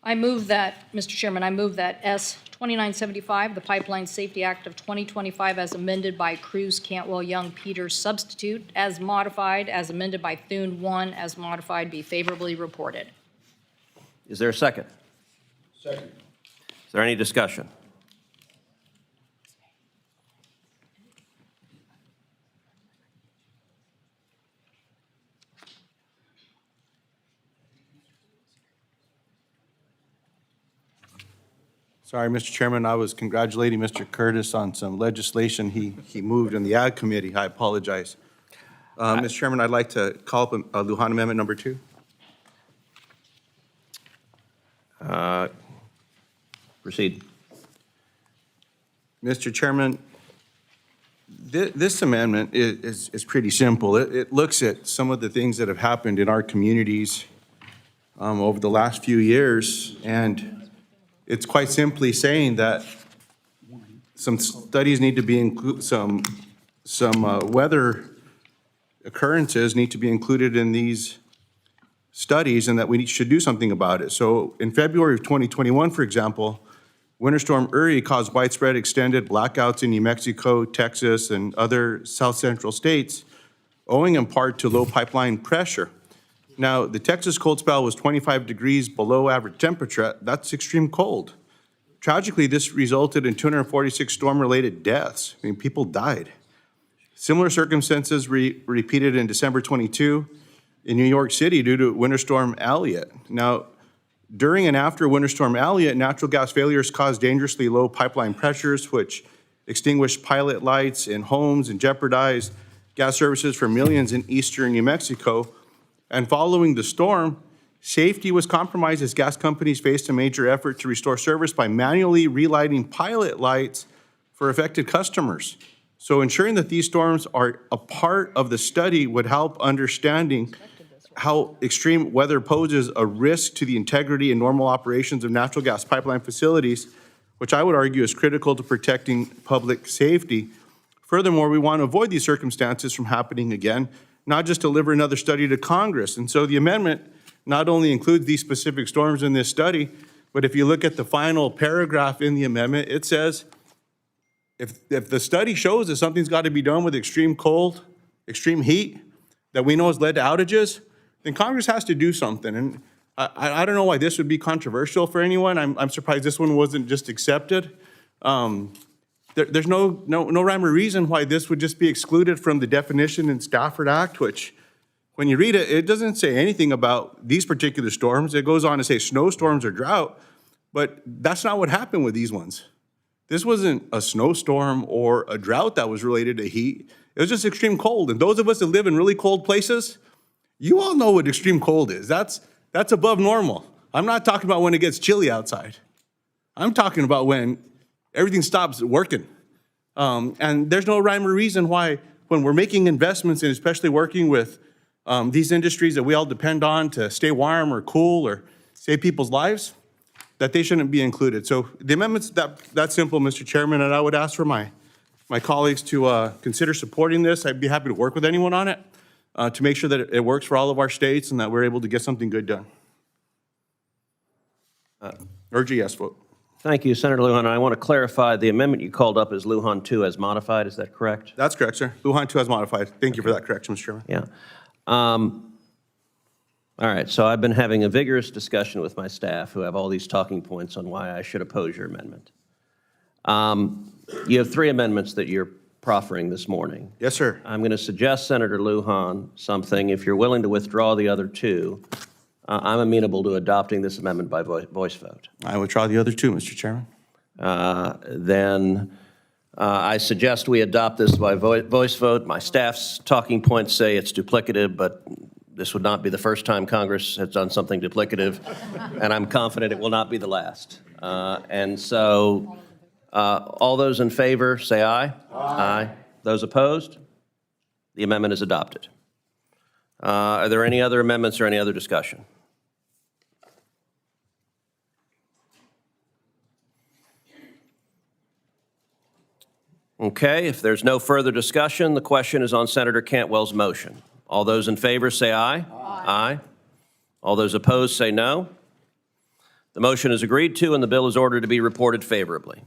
I move that, Mr. Chairman, I move that S 2975, the Pipeline Safety Act of 2025 as amended by Cruz, Cantwell, Young, Peters, substitute, as modified, as amended by Thune 1, as modified, be favorably reported. Is there a second? Second. Is there any discussion? Sorry, Mr. Chairman, I was congratulating Mr. Curtis on some legislation he moved in the Ag Committee. I apologize. Mr. Chairman, I'd like to call up Luján Amendment number 2. Proceed. Mr. Chairman, this amendment is pretty simple. It looks at some of the things that have happened in our communities over the last few years, and it's quite simply saying that some studies need to be included, some weather occurrences need to be included in these studies, and that we should do something about it. So in February of 2021, for example, Winter Storm Uri caused widespread extended blackouts in New Mexico, Texas, and other south central states, owing in part to low pipeline pressure. Now, the Texas cold spell was 25 degrees below average temperature. That's extreme cold. Tragically, this resulted in 246 storm-related deaths. I mean, people died. Similar circumstances repeated in December 22 in New York City due to Winter Storm Elliott. Now, during and after Winter Storm Elliott, natural gas failures caused dangerously low pipeline pressures, which extinguished pilot lights in homes and jeopardized gas services for millions in eastern New Mexico. And following the storm, safety was compromised as gas companies faced a major effort to restore service by manually relighting pilot lights for affected customers. So ensuring that these storms are a part of the study would help understanding how extreme weather poses a risk to the integrity and normal operations of natural gas pipeline facilities, which I would argue is critical to protecting public safety. Furthermore, we want to avoid these circumstances from happening again, not just deliver another study to Congress. And so the amendment not only includes these specific storms in this study, but if you look at the final paragraph in the amendment, it says, if the study shows that something's got to be done with extreme cold, extreme heat, that we know has led to outages, then Congress has to do something. And I don't know why this would be controversial for anyone. I'm surprised this one wasn't just accepted. There's no rhyme or reason why this would just be excluded from the definition in Stafford Act, which when you read it, it doesn't say anything about these particular storms. It goes on to say snowstorms or drought, but that's not what happened with these ones. This wasn't a snowstorm or a drought that was related to heat. It was just extreme cold. And those of us that live in really cold places, you all know what extreme cold is. That's above normal. I'm not talking about when it gets chilly outside. I'm talking about when everything stops working. And there's no rhyme or reason why when we're making investments and especially working with these industries that we all depend on to stay warm or cool or save people's lives, that they shouldn't be included. So the amendment's that simple, Mr. Chairman, and I would ask for my colleagues to consider supporting this. I'd be happy to work with anyone on it to make sure that it works for all of our states and that we're able to get something good done. Urge a yes vote. Thank you, Senator Luján. I want to clarify, the amendment you called up is Luján 2 as modified. Is that correct? That's correct, sir. Luján 2 as modified. Thank you for that correction, Mr. Chairman. Yeah. All right, so I've been having a vigorous discussion with my staff who have all these talking points on why I should oppose your amendment. You have 3 amendments that you're proffering this morning. Yes, sir. I'm going to suggest, Senator Luján, something. If you're willing to withdraw the other 2, I'm amenable to adopting this amendment by voice vote. I withdraw the other 2, Mr. Chairman. Then I suggest we adopt this by voice vote. My staff's talking points say it's duplicative, but this would not be the first time Congress has done something duplicative, and I'm confident it will not be the last. And so all those in favor say aye. Aye. Those opposed? The amendment is adopted. Are there any other amendments or any other discussion? Okay, if there's no further discussion, the question is on Senator Cantwell's motion. All those in favor say aye. Aye. All those opposed say no. The motion is agreed to, and the bill is ordered to be reported favorably.